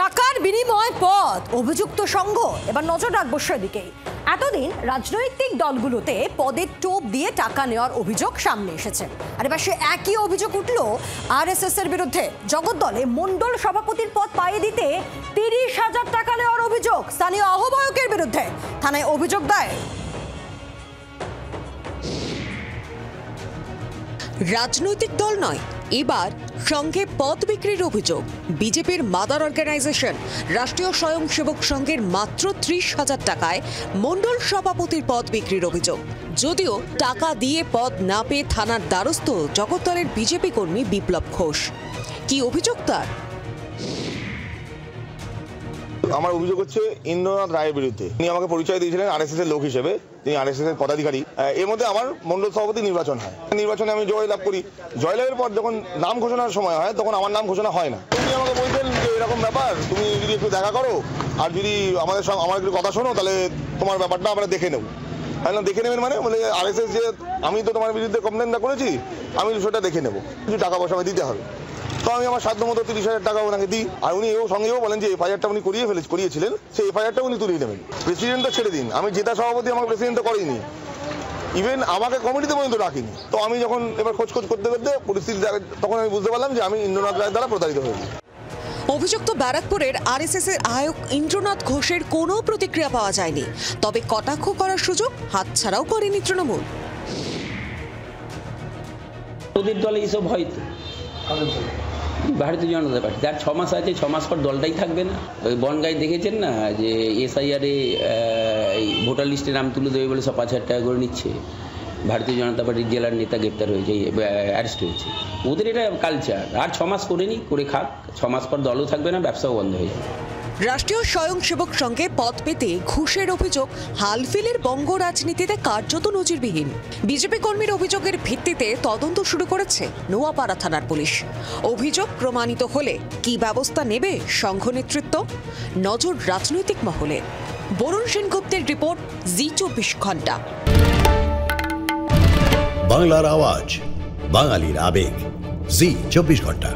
টাকার বিনিময়ে পদ অভিযুক্ত সংঘ এবার নজর রাখবো সেদিকেই। এতদিন রাজনৈতিক দলগুলোতে পদের টোপ দিয়ে টাকা নেওয়ার অভিযোগ সামনে এসেছে, আর এবার সে একই অভিযোগ উঠল আরএসএস এর বিরুদ্ধে। জগদ্দলে মণ্ডল সভাপতির পদ পাইয়ে দিতে 30,000 টাকা নেওয়ার অভিযোগ স্থানীয় আহ্বায়কের বিরুদ্ধে। থানায় অভিযোগ দায়ের। রাজনৈতিক দল নয়, এবার সংঘে পদ বিক্রির অভিযোগ। বিজেপির মাদার অর্গানাইজেশন রাষ্ট্রীয় স্বয়ংসেবক সংঘের মাত্র 30,000 টাকায় মণ্ডল সভাপতির পদ বিক্রির অভিযোগ। যদিও টাকা দিয়ে পদ না পেয়ে থানার দ্বারস্থ জগদ্দলের বিজেপি কর্মী বিপ্লব ঘোষ। কি অভিযোগ তার? আমার অভিযোগ হচ্ছে ইন্দ্রনাথ রায়ের বিরুদ্ধে। তিনি আমাকে পরিচয় দিয়েছিলেন আরএসএস এর লোক হিসেবে, তিনি আরএসএস এর পদাধিকারী। এর মধ্যে আমার মণ্ডল সভাপতি নির্বাচন হয়, নির্বাচনে আমি জয়লাভ করি। জয়লাভের পর যখন নাম ঘোষণার সময় হয় তখন আমার নাম ঘোষণা হয় না। তিনি আমাকে বলতেন যে এরকম ব্যাপার, তুমি যদি একটু দেখা করো আর যদি আমাদের সঙ্গে আমার একটু কথা শোনো তাহলে তোমার ব্যাপারটা আমরা দেখে নেবো। দেখে নেবেন মানে বলে আরএসএস যে আমি তো তোমার বিরুদ্ধে কমপ্লেনটা করেছি, আমি সেটা দেখে নেবো, কিছু টাকা পয়সা দিতে হবে। তো আমি আমার সাধ্য মতো 30,000 টাকা ওনাকে দিই। আর উনি সঙ্গেও বলেন যে এফআইআরটা উনি করিয়েছিলেন, সেই এফআইআরটা উনি তুলিয়ে নেবেন। প্রেসিডেন্টটা ছেড়ে দিন, আমি জেতা সভাপতি আমাকে প্রেসিডেন্ট করেনি, ইভেন আমাকে কমিটিতে পর্যন্ত রাখিনি। তো আমি যখন এবার খোঁজ করতে করতে পরিস্থিতি, তখন আমি বুঝতে পারলাম যে আমি ইন্দ্রনাথ রায়ের দ্বারা প্রতারিত হয়েছি। অভিযুক্ত ব্যারাকপুরের আরএসএস এর আহ্বায়ক ইন্দ্রনাথ ঘোষের কোনো প্রতিক্রিয়া পাওয়া যায়নি। তবে কটাক্ষ করার সুযোগ হাতছাড়াও করেনি তৃণমূল। ওদের দলে এইসব হয়তো ভারতীয় জনতা পার্টি, যার 6 মাস আছে, 6 মাস পর দলটাই থাকবে না। ওই বনগাঁয় দেখেছেন না যে এসআইআরে ভোটার লিস্টে নাম তুলে দেবে বলে সব 5,000 টাকা করে নিচ্ছে। ভারতীয় জনতা পার্টির জেলার নেতা গ্রেপ্তার হয়েছে, অ্যারেস্ট হয়েছে। ওদের এটা কালচার। আর 6 মাস করে খাক, 6 মাস পর দলও থাকবে না, ব্যবসাও বন্ধ হয়ে যাবে। রাষ্ট্রীয় স্বয়ংসেবক সংঘে পদ পেতে ঘুষের অভিযোগ হালফিলের বঙ্গ রাজনীতিতে কার্যত নজিরবিহীন। বিজেপি কর্মীর অভিযোগের ভিত্তিতে তদন্ত শুরু করেছে নোয়াপাড়া থানার পুলিশ। অভিযোগ প্রমাণিত হলে কি ব্যবস্থা নেবে সংঘ নেতৃত্ব? নজর রাজনৈতিক মহলে। বরুণ সেনগুপ্তের রিপোর্ট, জি24 ঘন্টা। বাংলার আওয়াজ, বাঙালির আবেগ, জি24 ঘন্টা।